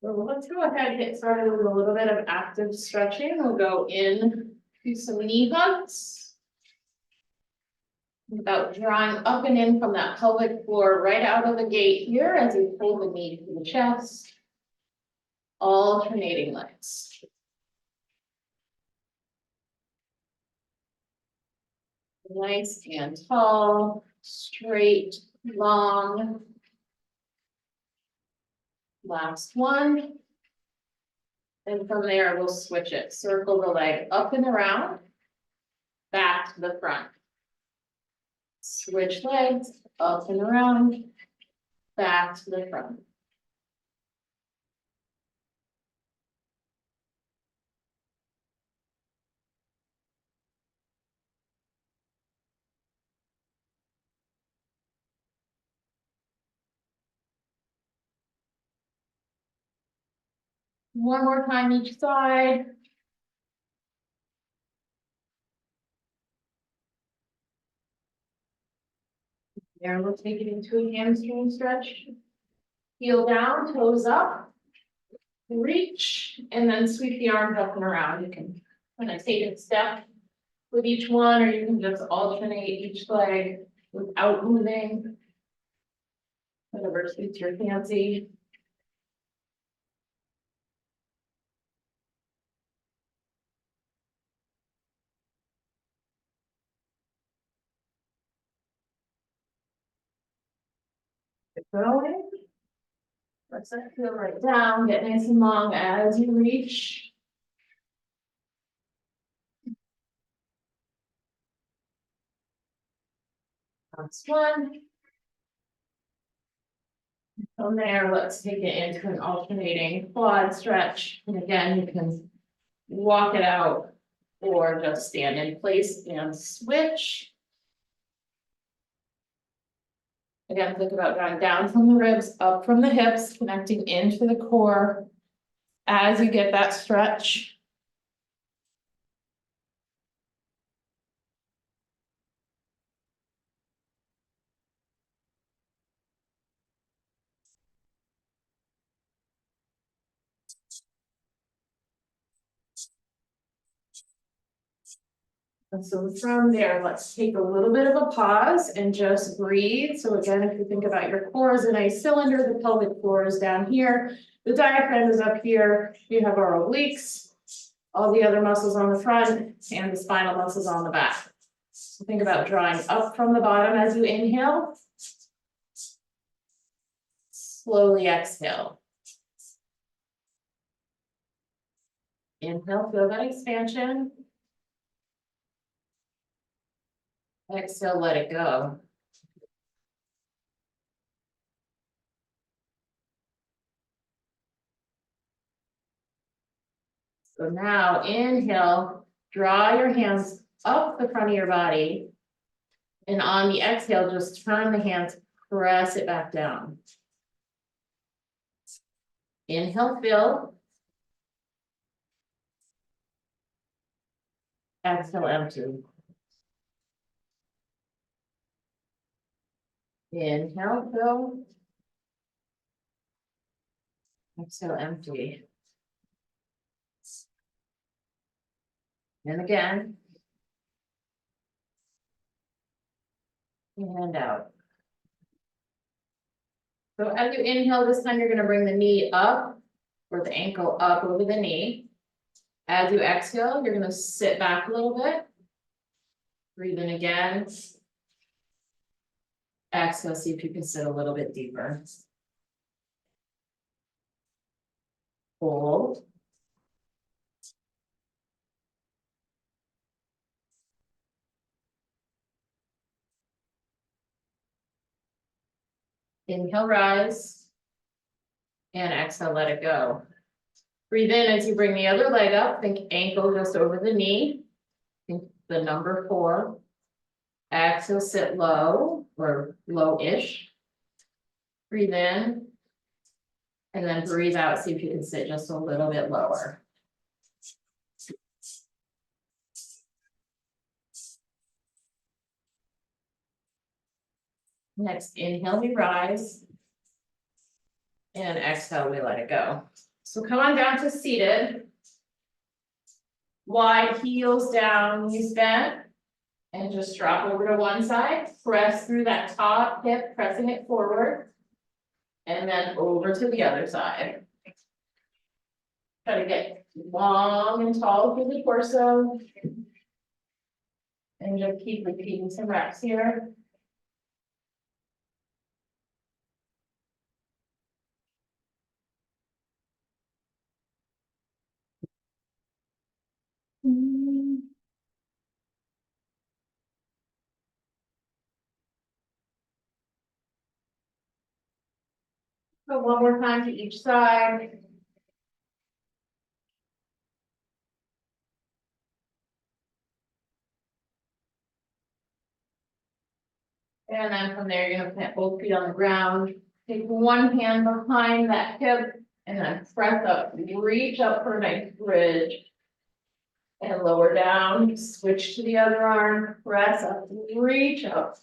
So let's go ahead and get started with a little bit of active stretching. We'll go in to some knee hugs. About drawing up and in from that pelvic floor right out of the gate here as you pull the knee to the chest. Alternating legs. Nice and tall, straight, long. Last one. And from there, we'll switch it. Circle the leg up and around. Back to the front. Switch legs up and around. Back to the front. One more time each side. There, we'll take it into a hamstring stretch. Heel down, toes up. Reach, and then sweep the arms up and around. You can kind of take a step with each one, or you can just alternate each leg without moving. Whatever suits your fancy. Keep going. Let's feel right down, get nice and long as you reach. Last one. From there, let's take it into an alternating quad stretch. And again, you can walk it out or just stand in place and switch. Again, think about drawing down from the ribs, up from the hips, connecting into the core as you get that stretch. And so from there, let's take a little bit of a pause and just breathe. So again, if you think about your core as a nice cylinder, the pelvic floor is down here, the diaphragm is up here, you have our obliques, all the other muscles on the front, and the spinal muscles on the back. So think about drawing up from the bottom as you inhale. Slowly exhale. Inhale, feel that expansion. Exhale, let it go. So now inhale, draw your hands up the front of your body. And on the exhale, just turn the hands, press it back down. Inhale, fill. Exhale, empty. Inhale, fill. Exhale, empty. And again. And out. So as you inhale, this time you're going to bring the knee up or the ankle up over the knee. As you exhale, you're going to sit back a little bit. Breathe in again. Exhale, see if you can sit a little bit deeper. Hold. Inhale, rise. And exhale, let it go. Breathe in as you bring the other leg up. Think ankle just over the knee. Think the number 4. Exhale, sit low or low-ish. Breathe in. And then breathe out, see if you can sit just a little bit lower. Next, inhale, we rise. And exhale, we let it go. So come on down to seated. Wide heels down, knees bent. And just drop over to one side, press through that top hip, pressing it forward. And then over to the other side. Try to get long and tall through the torso. And just keep repeating some reps here. So one more time to each side. And then from there, you're gonna plant both feet on the ground. Take one hand behind that hip and then press up, reach up for a nice bridge. And lower down, switch to the other arm, press up, reach up.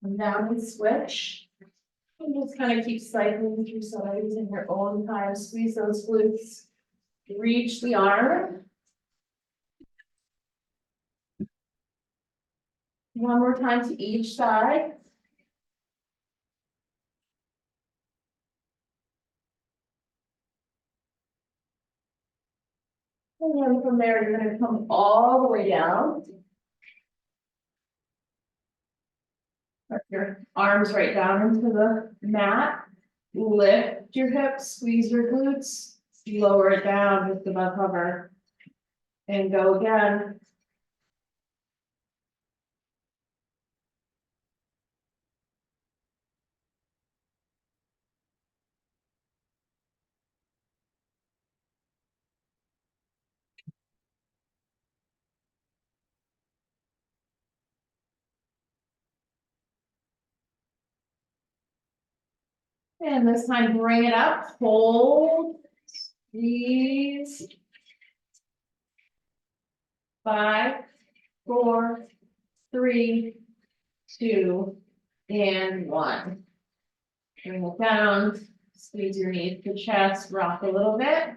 And down and switch. And just kind of keep cycling through sides in your own time, squeeze those glutes. Reach the arm. One more time to each side. And then from there, you're gonna come all the way down. Put your arms right down into the mat. Lift your hips, squeeze your glutes, lower it down with the butt hover. And go again. And this time, bring it up, hold, squeeze. 5, 4, 3, 2, and 1. Bring it down, squeeze your knees to chest, rock a little bit.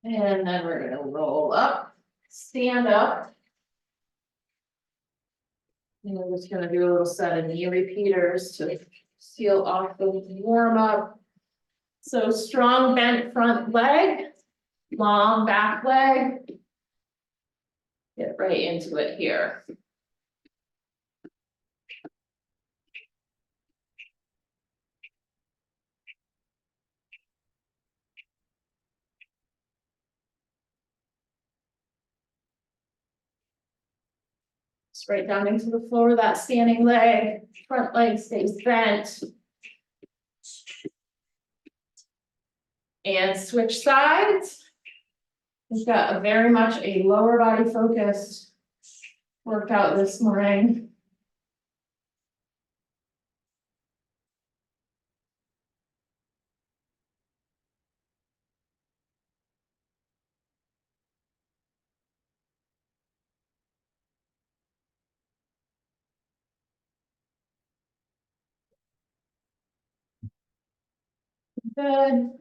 And then we're gonna roll up, stand up. And we're just gonna do a little set of knee repeaters to seal off the warm up. So strong bent front leg, long back leg. Get right into it here. Straight down into the floor, that standing leg, front leg stays bent. And switch sides. We've got a very much a lower body focused workout this morning. Good.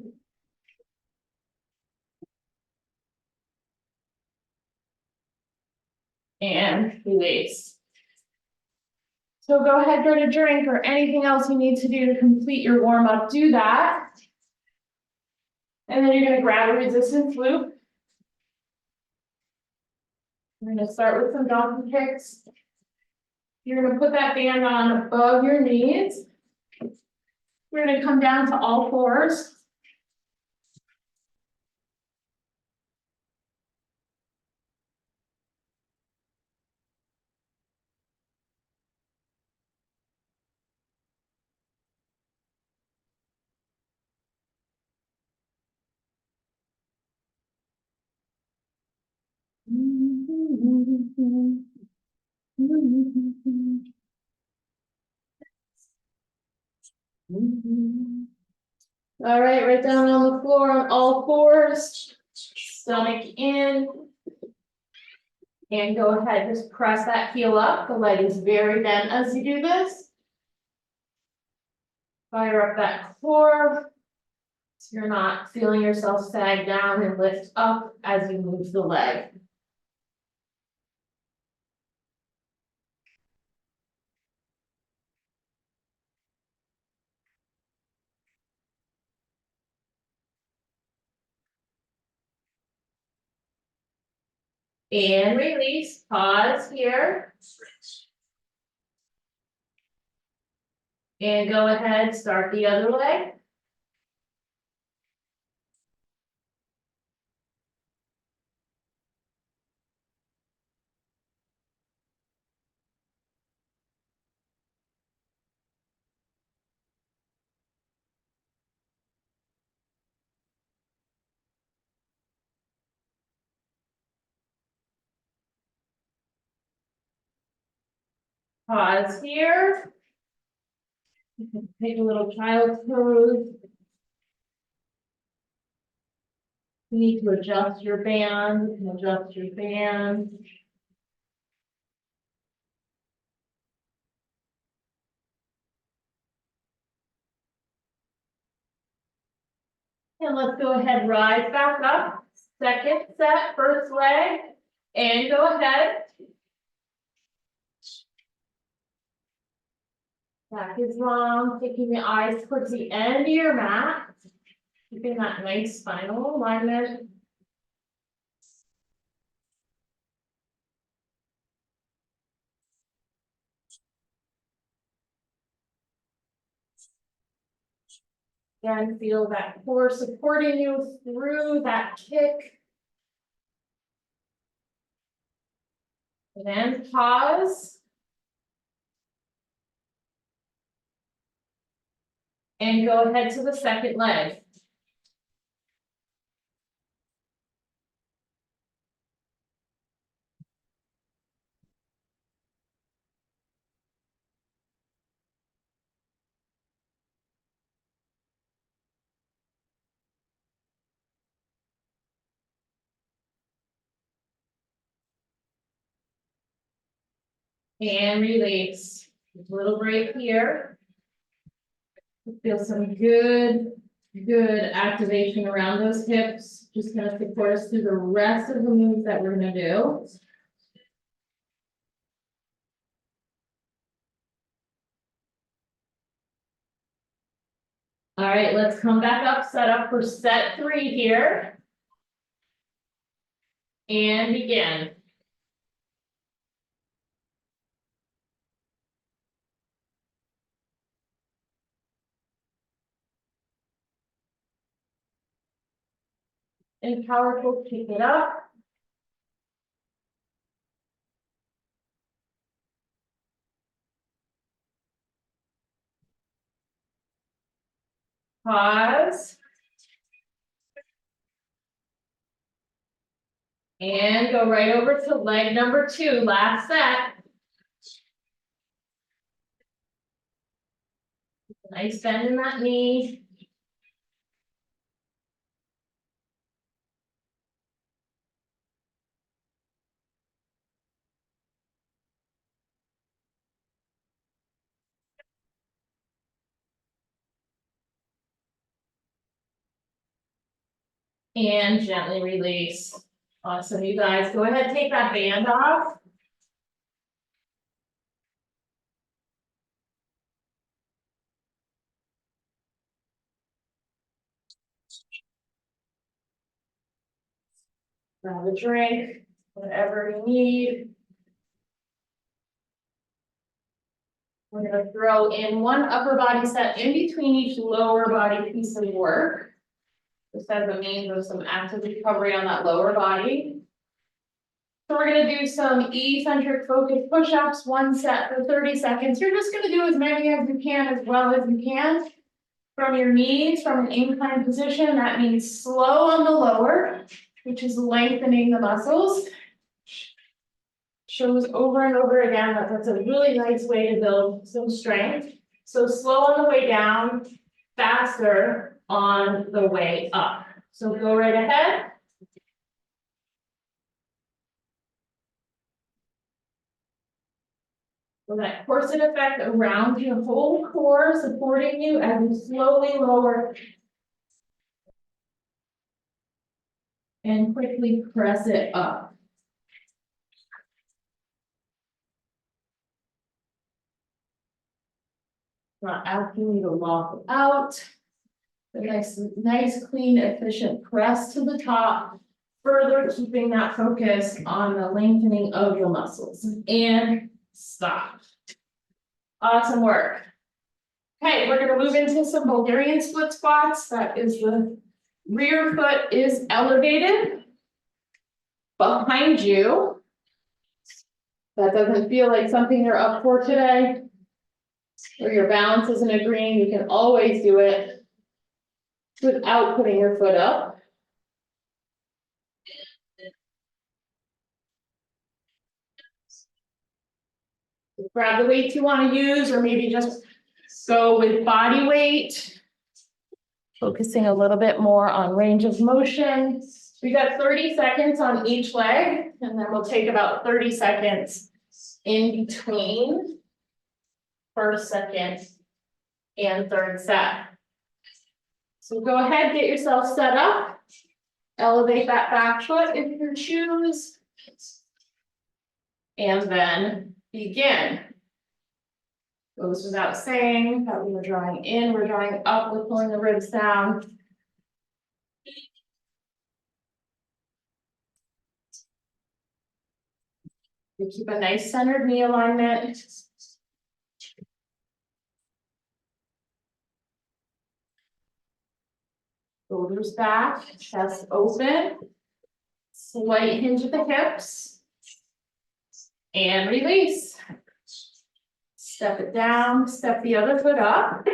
And release. So go ahead, get a drink or anything else you need to do to complete your warm up, do that. And then you're gonna grab a resistance loop. We're gonna start with some donkey kicks. You're gonna put that band on above your knees. We're gonna come down to all fours. All right, right down on the floor on all fours, stomach in. And go ahead, just press that heel up. The leg is very bent as you do this. Fire up that core. So you're not feeling yourself sag down and lift up as you move the leg. And release, pause here. And go ahead, start the other leg. Pause here. You can take a little child's pose. You need to adjust your band, you can adjust your band. And let's go ahead, rise back up. Second set, first leg, and go ahead. Back is long, taking the eyes towards the end of your mat. Keeping that nice spinal alignment. And feel that core supporting you through that kick. And then pause. And go ahead to the second leg. And release. A little break here. Feel some good activation around those hips. Just gonna support us through the rest of the moves that we're gonna do. All right, let's come back up, set up for set 3 here. And begin. And powerful, kick it up. Pause. And go right over to leg number 2, last set. Nice bend in that knee. And gently release. Awesome, you guys. Go ahead, take that band off. Grab a drink, whatever you need. We're gonna throw in one upper body set in between each lower body piece of work. This as a means of some active recovery on that lower body. So we're gonna do some eccentric focus push-ups, 1 set for 30 seconds. You're just gonna do as many as you can, as well as you can. From your knees, from an inclined position, that means slow on the lower, which is lengthening the muscles. Shows over and over again that that's a really nice way to build some strength. So slow on the way down, faster on the way up. So go right ahead. So that corset effect around your whole core, supporting you as you slowly lower. And quickly press it up. Not asking you to lock out. A nice, clean, efficient press to the top. Further keeping that focus on the lengthening of the muscles. And stop. Awesome work. Okay, we're gonna move into some Bulgarian split squats. That is the rear foot is elevated behind you. That doesn't feel like something you're up for today, or your balance isn't agreeing, you can always do it without putting your foot up. Grab the weights you want to use, or maybe just go with body weight. Focusing a little bit more on range of motion. We got 30 seconds on each leg, and then we'll take about 30 seconds in between first, second, and third set. So go ahead, get yourself set up. Elevate that back foot if you choose. And then begin. Goes without saying that we were drawing in, we're drawing up, we're pulling the ribs down. We keep a nice centered knee alignment. Shoulders back, chest open. Slight hinge at the hips. And release. Step it down, step the other foot up.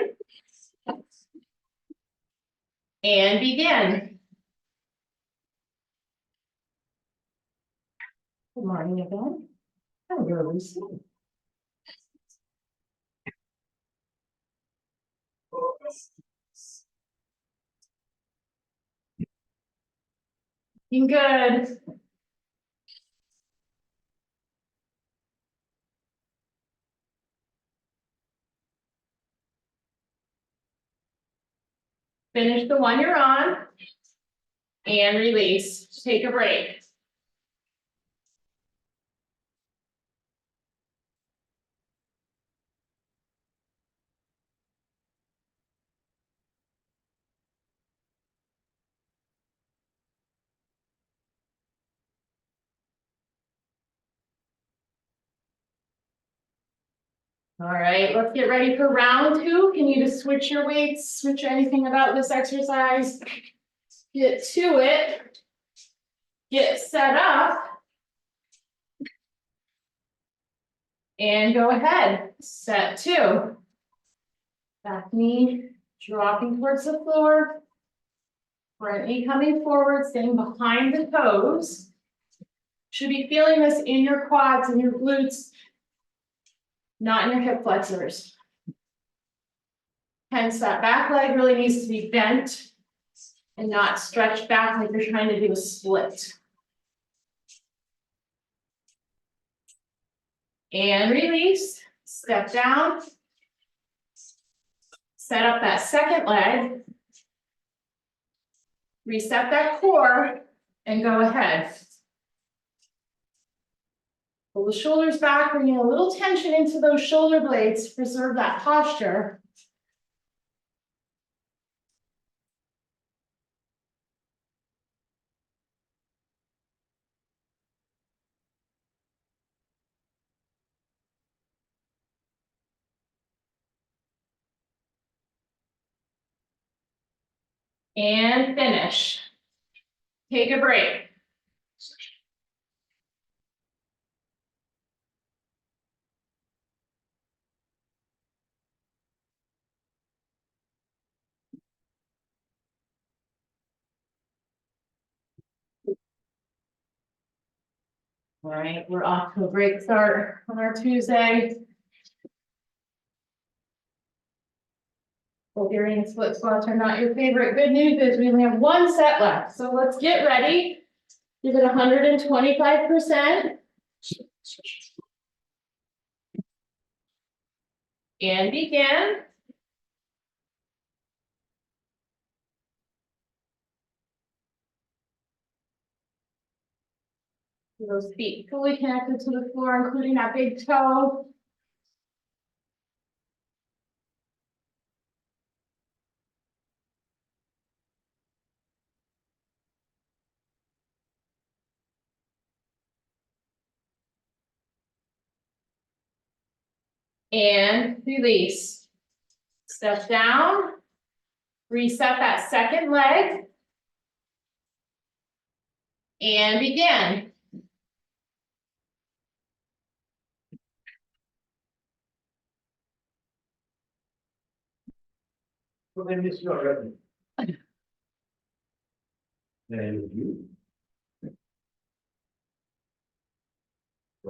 And begin. Good morning again. How are you, Lucy? Looking good. Finish the one you're on. And release. Take a break. All right, let's get ready for round two. Can you just switch your weights, switch anything about this exercise? Get to it. Get set up. And go ahead, set two. Back knee dropping towards the floor. Front knee coming forward, staying behind the toes. Should be feeling this in your quads and your glutes, not in your hip flexors. Hence, that back leg really needs to be bent and not stretched back like you're trying to do a split. And release, step down. Set up that second leg. Reset that core and go ahead. Pull the shoulders back, bringing a little tension into those shoulder blades to preserve that posture. And finish. Take a break. All right, we're off to a great start on our Tuesday. Bulgarian split squats are not your favorite. Good news is we only have one set left. So let's get ready. Give it 125%. And begin. Those feet fully connected to the floor, including that big toe. And release. Step down. Reset that second leg. And begin. We're gonna miss you already. Thank you.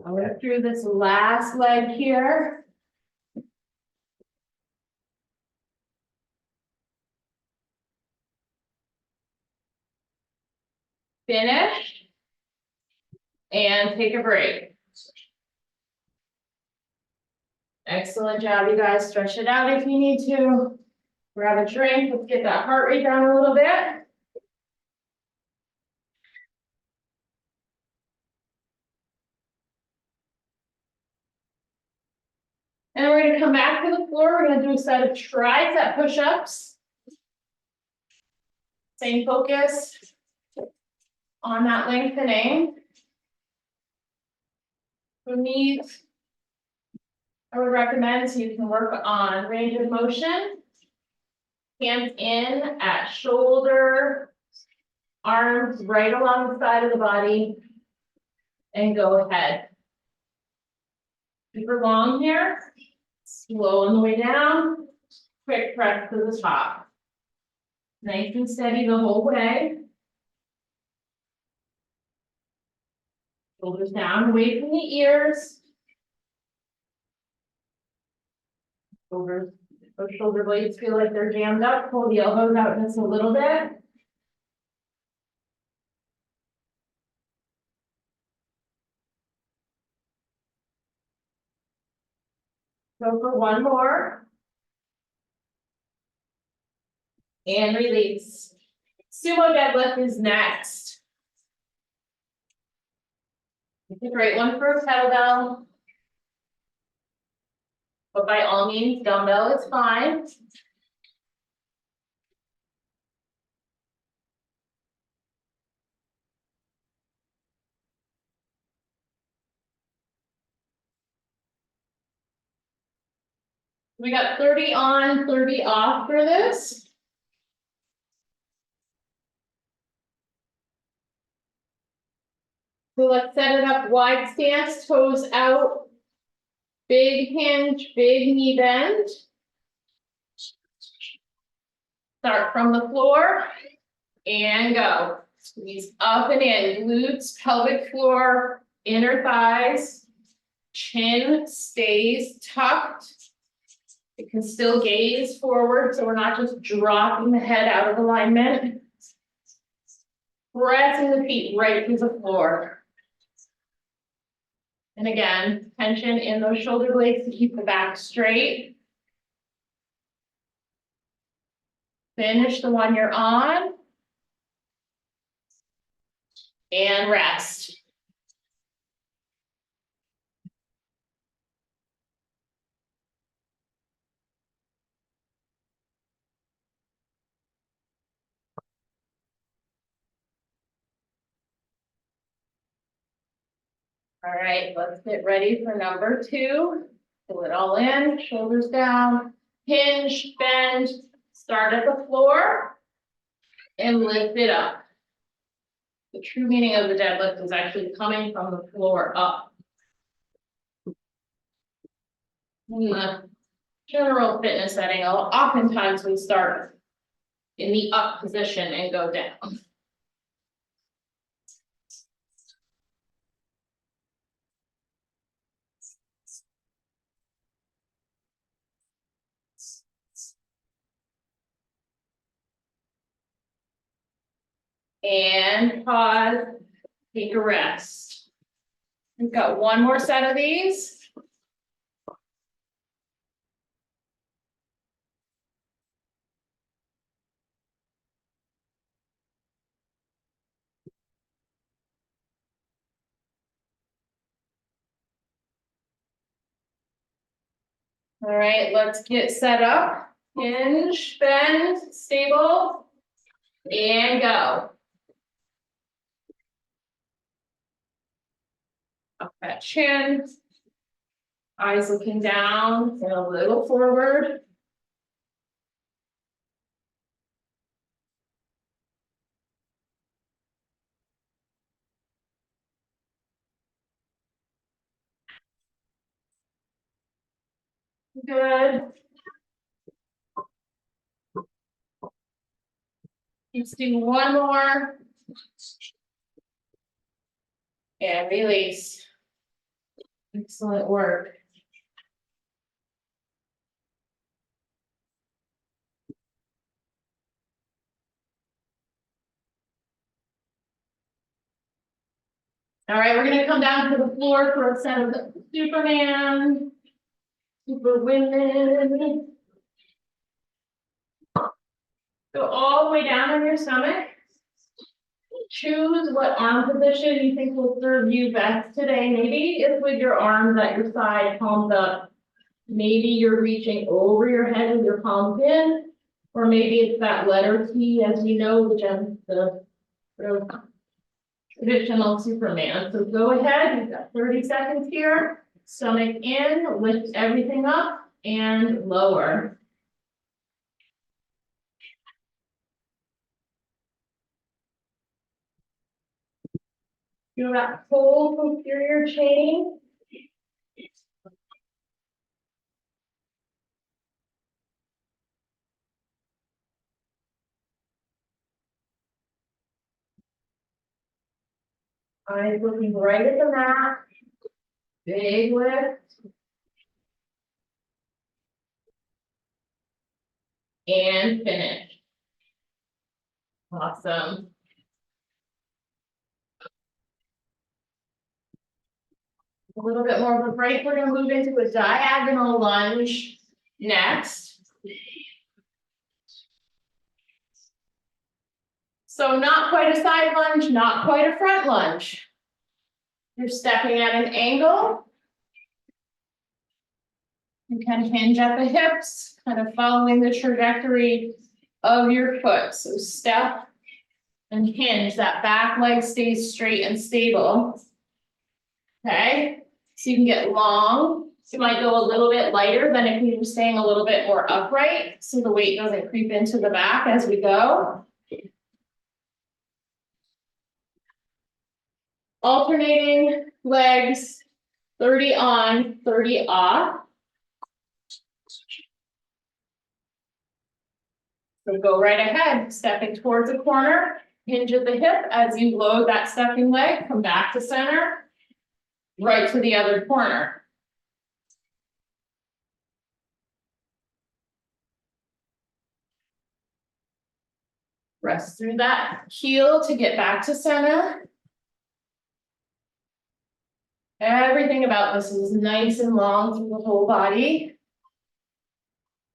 I'll work through this last leg here. Finish. And take a break. Excellent job, you guys. Stretch it out if you need to. Grab a drink. Let's get that heart rate down a little bit. And we're gonna come back to the floor. We're gonna do a set of tricep push-ups. Same focus on that lengthening. Who needs, I would recommend so you can work on range of motion. Hands in at shoulder, arms right along the side of the body. And go ahead. Super long here. Slow on the way down. Quick press to the top. Nice and steady the whole way. Shoulders down, away from the ears. Those shoulder blades feel like they're jammed up. Pull the elbows out just a little bit. Go for one more. And release. Sumo deadlift is next. It's a great one for a kettlebell. But by all means, dumbbell is fine. We got 30 on, 30 off for this. So let's set it up wide stance, toes out. Big hinge, big knee bend. Start from the floor and go. Squeeze up and in, glutes, pelvic floor, inner thighs. Chin stays tucked. You can still gaze forward, so we're not just dropping the head out of alignment. Pressing the feet right through the floor. And again, tension in those shoulder blades to keep the back straight. Finish the one you're on. And rest. All right, let's get ready for number 2. Pull it all in, shoulders down, hinge, bend, start at the floor, and lift it up. The true meaning of the deadlift is actually coming from the floor up. In the general fitness setting, oftentimes we start in the up position and go down. And pause, take a rest. We've got one more set of these. All right, let's get set up. Hinge, bend, stable, and go. Up that chin. Eyes looking down and a little forward. Good. Let's do one more. And release. Excellent work. All right, we're gonna come down to the floor for a set of Superman. Super women. Go all the way down on your stomach. Choose what arm position you think will serve you best today. Maybe it's with your arms at your side, palms up. Maybe you're reaching over your head with your palms in, or maybe it's that letter T, as we know, which is the sort of traditional Superman. So go ahead, you've got 30 seconds here. Stomach in, lift everything up and lower. Feel that whole posterior chain. Eyes looking right at the mat. Big lift. And finish. Awesome. A little bit more of a break. We're gonna move into a diagonal lunge next. So not quite a side lunge, not quite a front lunge. You're stepping at an angle. You can hinge at the hips, kind of following the trajectory of your foot. So step and hinge. That back leg stays straight and stable. Okay, so you can get long. You might go a little bit lighter than if you were staying a little bit more upright, so the weight doesn't creep into the back as we go. Alternating legs, 30 on, 30 off. So go right ahead, stepping towards a corner, hinge at the hip as you load that stepping leg, come back to center, right to the other corner. Rest through that heel to get back to center. Everything about this is nice and long through the whole body.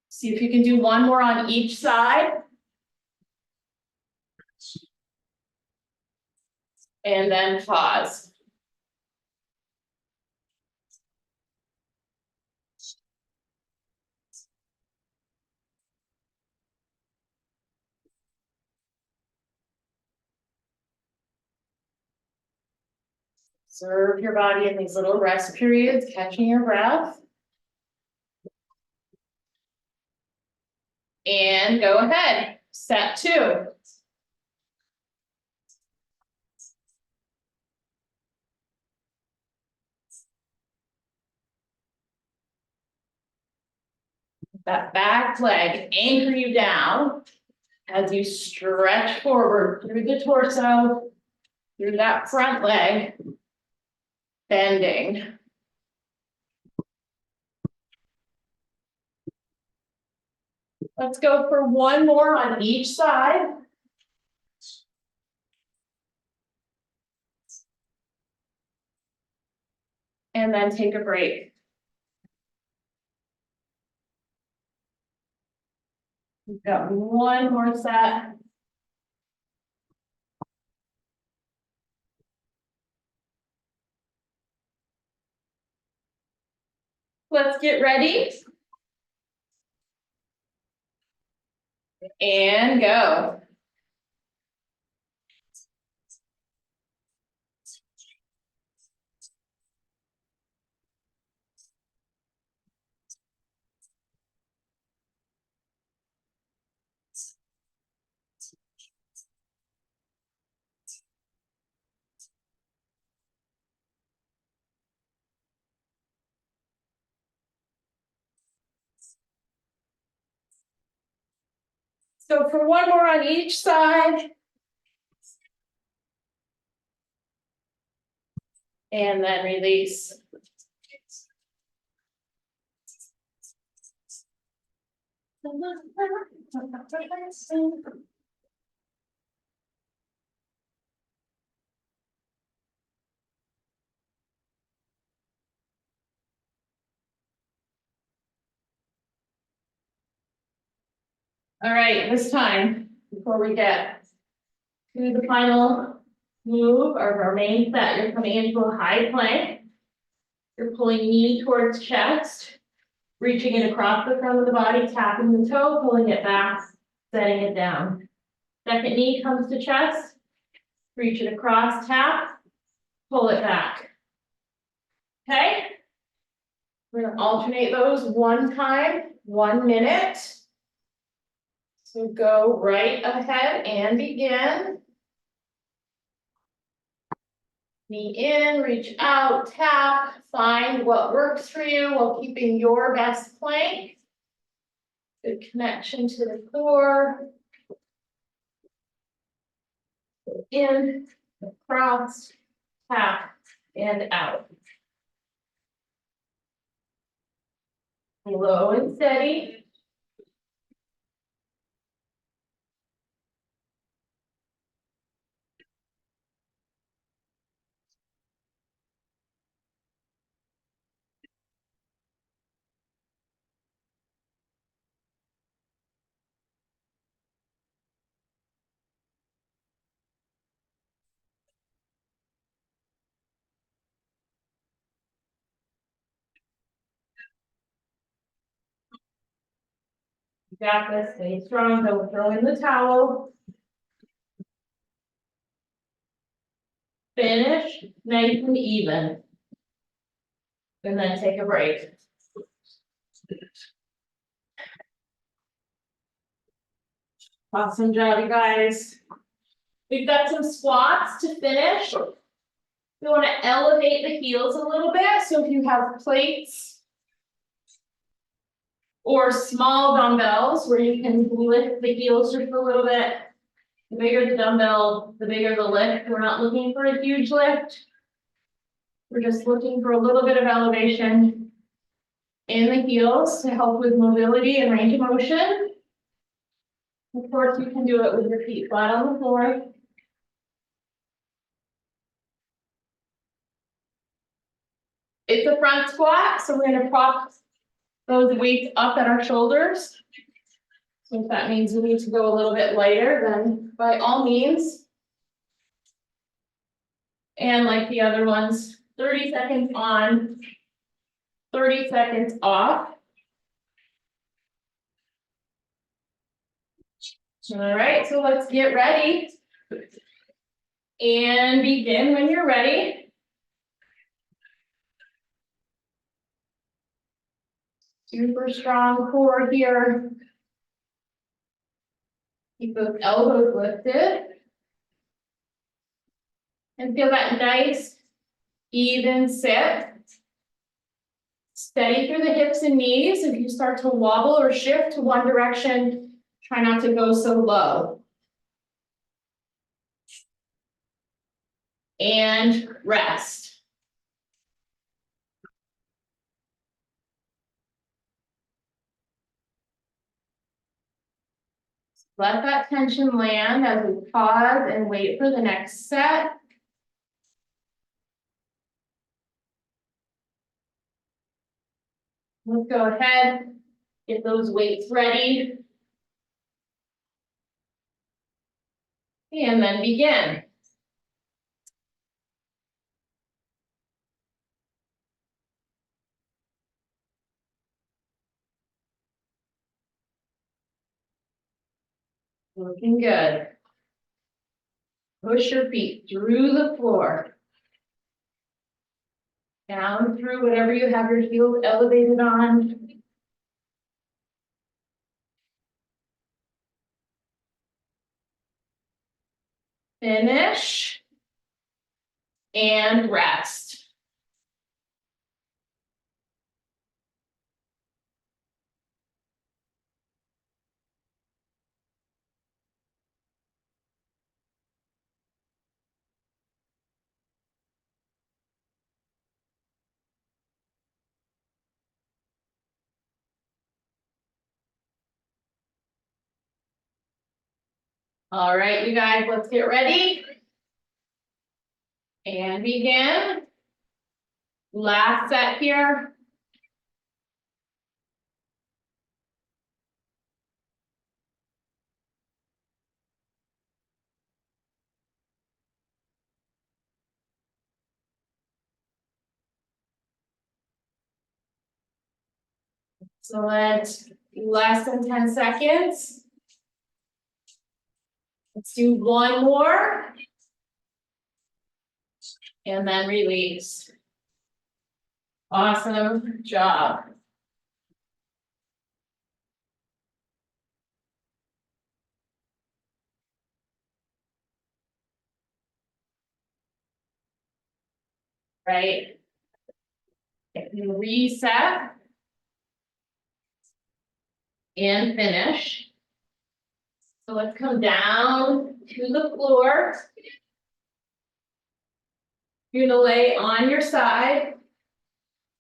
See if you can do one more on each side. And then pause. Observe your body in these little rest periods, catching your breath. And go ahead, set 2. That back leg anchor you down as you stretch forward through the torso, through that front leg, bending. Let's go for one more on each side. And then take a break. We've got one more set. Let's get ready And go. So for one more on each side. And then release. All right, this time, before we get to the final move of our main set, you're coming into a high plank. You're pulling knee towards chest, reaching it across the front of the body, tapping the toe, pulling it back, setting it down. Second knee comes to chest, reach it across, tap, pull it back. Okay? We're gonna alternate those one time, 1 minute. So go right ahead and begin. Knee in, reach out, tap, find what works for you while keeping your best plank. Good connection to the core. In, across, tap, and out. Low and steady. You got this, stay strong, don't throw in the towel. Finish nice and even. And then take a break. Awesome job, you guys. We've got some squats to finish. We want to elevate the heels a little bit, so if you have plates or small dumbbells where you can lift the heels just a little bit. The bigger the dumbbell, the bigger the lift. We're not looking for a huge lift. We're just looking for a little bit of elevation in the heels to help with mobility and range of motion. Of course, you can do it with your feet flat on the floor. It's a front squat, so we're going to prop those weights up at our shoulders. So if that means we need to go a little bit lighter, then by all means. And like the other ones, 30 seconds on, 30 seconds off. All right, so let's get ready. And begin when you're ready. Super strong core here. Keep those elbows lifted. And feel that nice, even sit. Steady through the hips and knees. If you start to wobble or shift to one direction, try not to go so low. And rest. Let that tension land as we pause and wait for the next set. Let's go ahead, get those weights ready. And then begin. Looking good. Push your feet through the floor. Down through whatever you have your heels elevated on. Finish. And rest. All right, you guys, let's get ready. And begin. Last set here. Excellent. Less than 10 seconds. Let's do one more. And then release. Awesome job. Right? Reset. And finish. So let's come down to the floor. You're gonna lay on your side.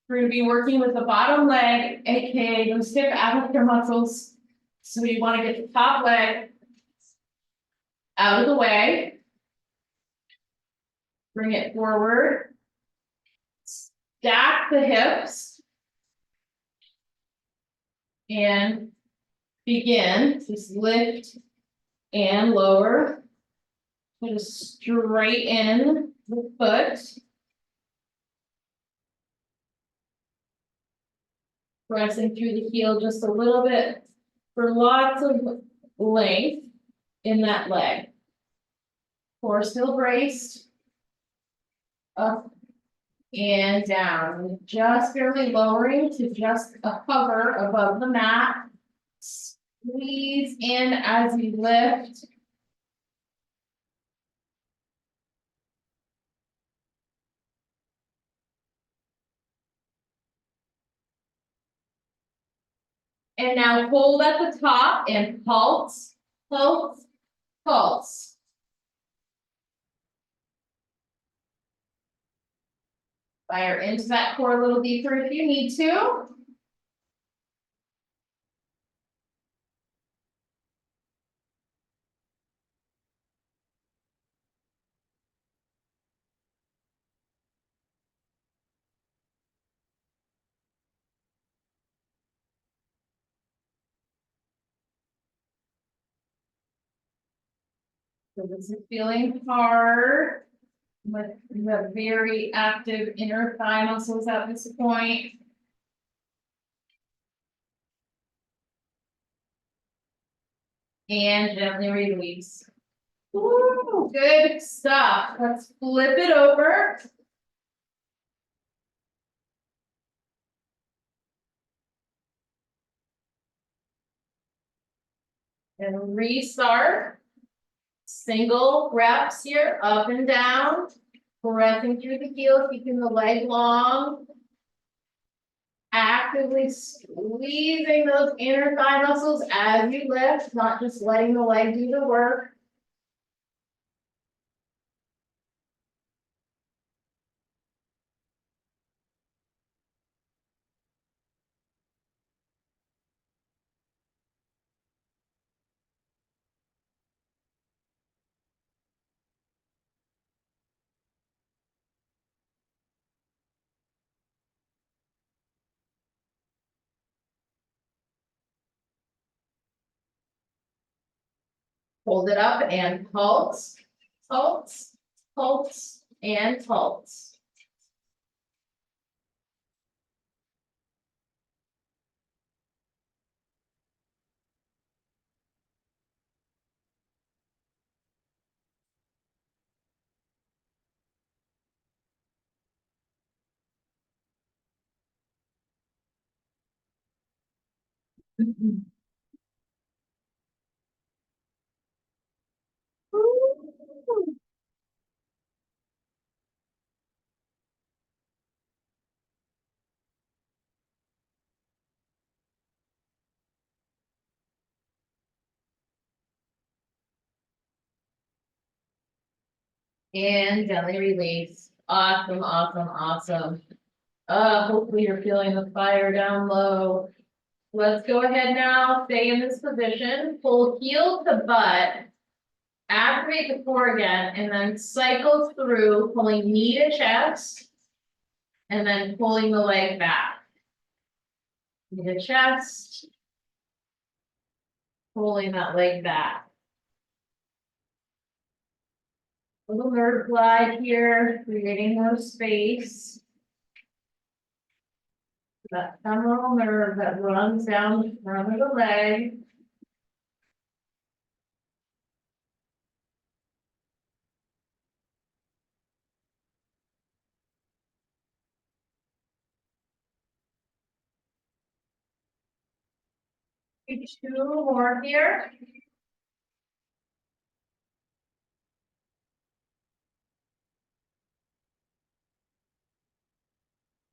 We're gonna be working with the bottom leg, aka those stiff abductor muscles. So we want to get the top leg out of the way. Bring it forward. Stack the hips. And begin. Just lift and lower. Just straighten the foot. Pressing through the heel just a little bit for lots of length in that leg. Core still braced. Up and down. Just barely lowering to just a hover above the mat. Squeeze in as you lift. And now hold at the top and pulse, pulse, pulse. Fire into that core a little deeper if you need to. So this is feeling hard. But you have very active inner thigh muscles at this point. And gently release. Woo, good stuff. Let's flip it over. And restart. Single reps here, up and down. Pressing through the heel, keeping the leg long. Actively squeezing those inner thigh muscles as you lift, not just letting the leg do the work. Hold it up and pulse, pulse, pulse, and pulse. And gently release. Awesome, awesome, awesome. Hopefully you're feeling the fire down low. Let's go ahead now, stay in this position, pull heel to butt. Activate the core again, and then cycle through, pulling knee to chest. And then pulling the leg back. Knee to chest. Pulling that leg back. Little nerve glide here, creating more space. That femoral nerve that runs down the front of the leg. Two more here.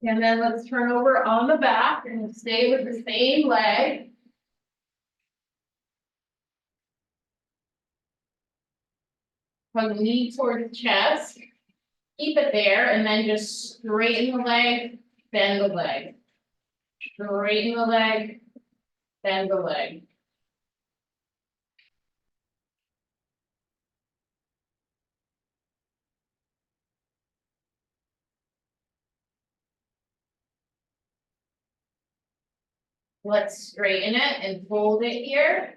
And then let's turn over on the back and stay with the same leg. Hug knee towards chest. Keep it there and then just straighten the leg, bend the leg. Straighten the leg, bend the leg. Let's straighten it and fold it here.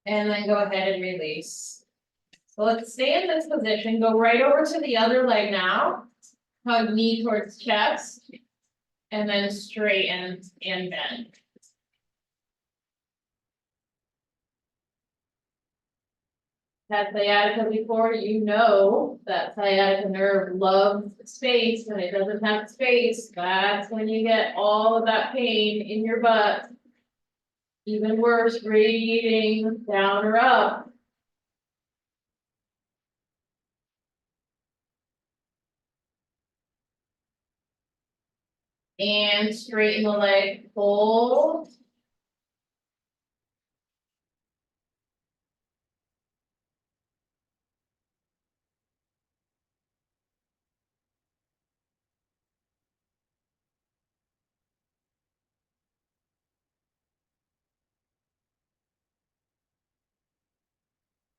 And then go ahead and release. So let's stay in this position, go right over to the other leg now. Hug knee towards chest. And then straighten and bend. Had sciatica before, you know that sciatica nerve loves space. When it doesn't have space, that's when you get all of that pain in your butt. Even worse, radiating down or up. And straighten the leg, fold.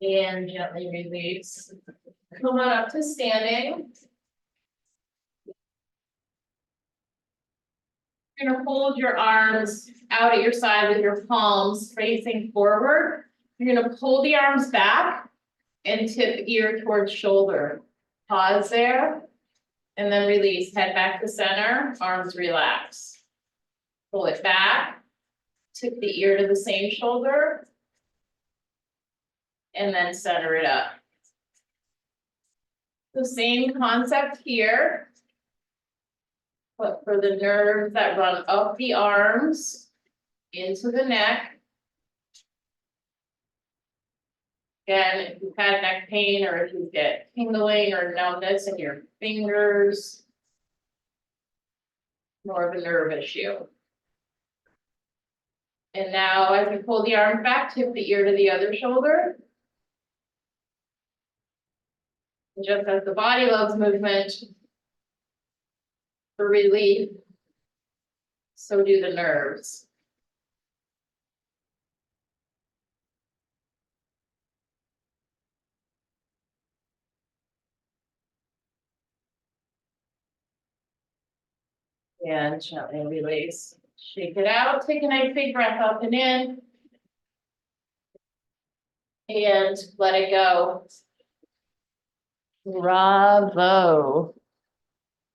And gently release. Come on up to standing. You're gonna hold your arms out at your side with your palms facing forward. You're gonna pull the arms back and tip ear towards shoulder. Pause there. And then release, head back to center, arms relax. Pull it back. Tip the ear to the same shoulder. And then center it up. The same concept here. But for the nerves that run up the arms, into the neck. Again, if you've had neck pain or if you get tingling or numbness in your fingers. More of a nerve issue. And now as you pull the arm back, tip the ear to the other shoulder. And just as the body loves movement. For relief. So do the nerves. And gently release. Shake it out, take a nice big breath up and in. And let it go. Bravo.